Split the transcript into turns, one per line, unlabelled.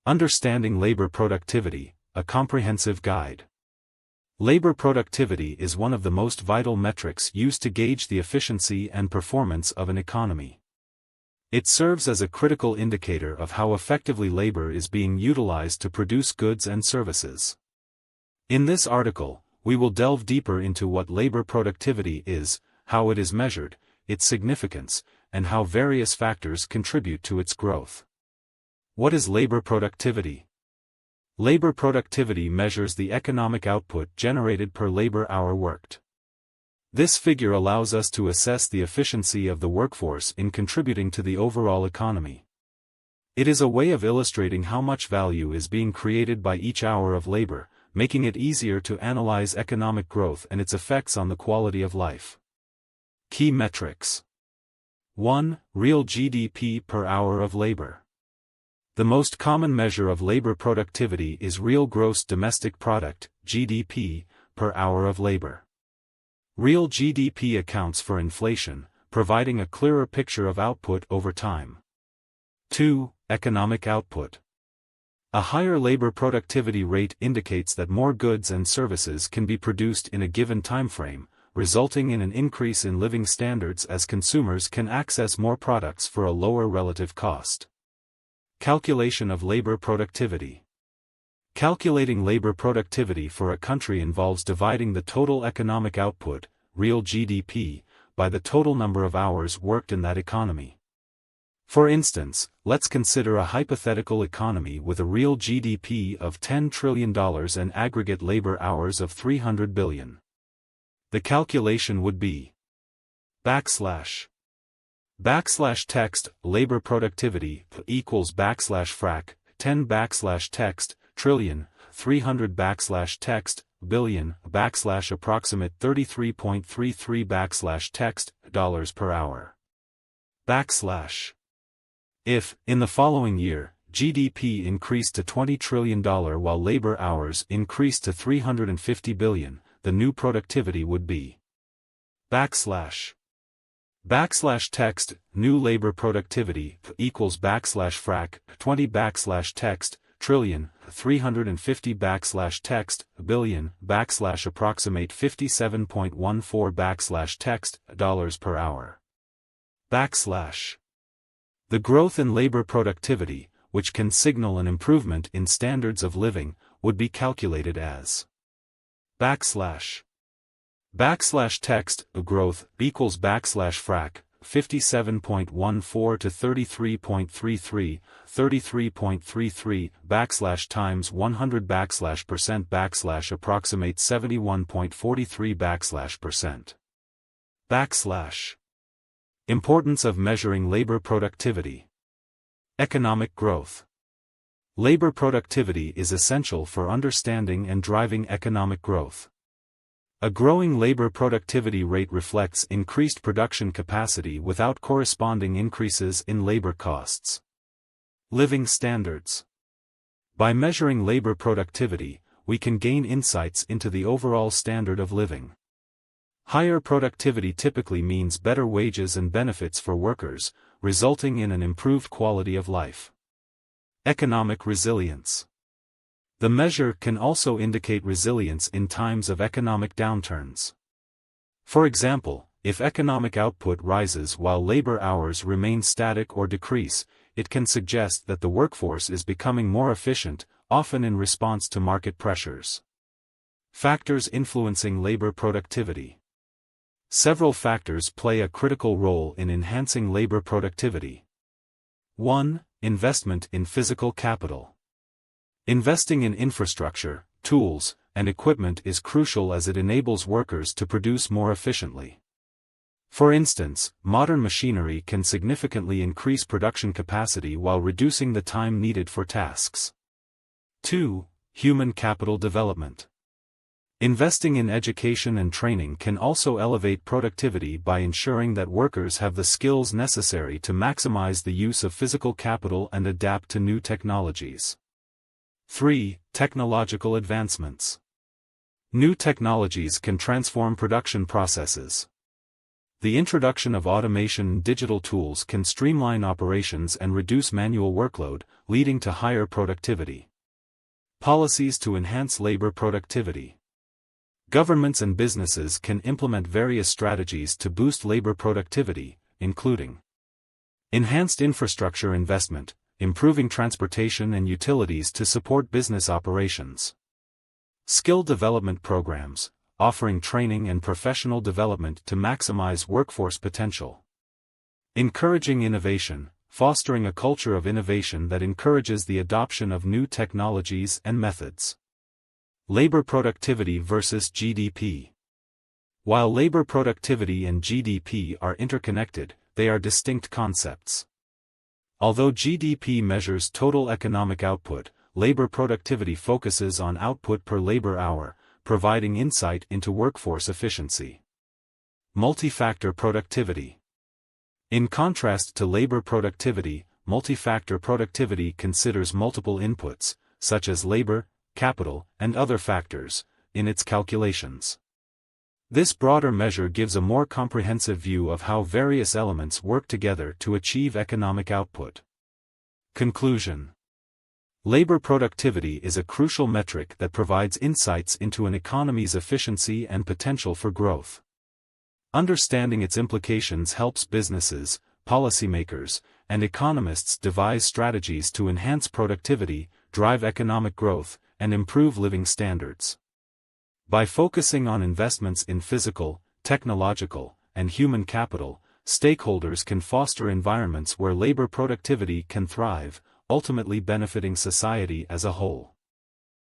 Understanding Labor Productivity, a comprehensive guide. Labor productivity is one of the most vital metrics used to gauge the efficiency and performance of an economy. It serves as a critical indicator of how effectively labor is being utilized to produce goods and services. In this article, we will delve deeper into what labor productivity is, how it is measured, its significance, and how various factors contribute to its growth. What is labor productivity? Labor productivity measures the economic output generated per labor hour worked. This figure allows us to assess the efficiency of the workforce in contributing to the overall economy. It is a way of illustrating how much value is being created by each hour of labor, making it easier to analyze economic growth and its effects on the quality of life. Key metrics. 1. Real GDP per hour of labor. The most common measure of labor productivity is real gross domestic product, GDP, per hour of labor. Real GDP accounts for inflation, providing a clearer picture of output over time. 2. Economic output. A higher labor productivity rate indicates that more goods and services can be produced in a given timeframe, resulting in an increase in living standards as consumers can access more products for a lower relative cost. Calculation of labor productivity. Calculating labor productivity for a country involves dividing the total economic output, real GDP, by the total number of hours worked in that economy. For instance, let's consider a hypothetical economy with a real GDP of $10 trillion and aggregate labor hours of 300 billion. The calculation would be \text labor productivity equals \frac 10 trillion 300 \text billion approximate 33.33 dollars per hour. If, in the following year, GDP increased to $20 trillion while labor hours increased to 350 billion, the new productivity would be \text new labor productivity equals \frac 20 text trillion 350 text billion approximate 57.14 text dollars per hour. The growth in labor productivity, which can signal an improvement in standards of living, would be calculated as \text growth equals \frac 57.14 to 33.33 times 100 percent approximate 71.43 %. Importance of measuring labor productivity. Economic growth. Labor productivity is essential for understanding and driving economic growth. A growing labor productivity rate reflects increased production capacity without corresponding increases in labor costs. Living standards. By measuring labor productivity, we can gain insights into the overall standard of living. Higher productivity typically means better wages and benefits for workers, resulting in an improved quality of life. Economic resilience. The measure can also indicate resilience in times of economic downturns. For example, if economic output rises while labor hours remain static or decrease, it can suggest that the workforce is becoming more efficient, often in response to market pressures. Factors influencing labor productivity. Several factors play a critical role in enhancing labor productivity. 1. Investment in physical capital. Investing in infrastructure, tools, and equipment is crucial as it enables workers to produce more efficiently. For instance, modern machinery can significantly increase production capacity while reducing the time needed for tasks. 2. Human capital development. Investing in education and training can also elevate productivity by ensuring that workers have the skills necessary to maximize the use of physical capital and adapt to new technologies. 3. Technological advancements. New technologies can transform production processes. The introduction of automation and digital tools can streamline operations and reduce manual workload, leading to higher productivity. Policies to enhance labor productivity. Governments and businesses can implement various strategies to boost labor productivity, including enhanced infrastructure investment, improving transportation and utilities to support business operations. Skill development programs, offering training and professional development to maximize workforce potential. Encouraging innovation, fostering a culture of innovation that encourages the adoption of new technologies and methods. Labor productivity versus GDP. While labor productivity and GDP are interconnected, they are distinct concepts. Although GDP measures total economic output, labor productivity focuses on output per labor hour, providing insight into workforce efficiency. Multi-factor productivity. In contrast to labor productivity, multi-factor productivity considers multiple inputs, such as labor, capital, and other factors, in its calculations. This broader measure gives a more comprehensive view of how various elements work together to achieve economic output. Conclusion. Labor productivity is a crucial metric that provides insights into an economy's efficiency and potential for growth. Understanding its implications helps businesses, policymakers, and economists devise strategies to enhance productivity, drive economic growth, and improve living standards. By focusing on investments in physical, technological, and human capital, stakeholders can foster environments where labor productivity can thrive, ultimately benefiting society as a whole.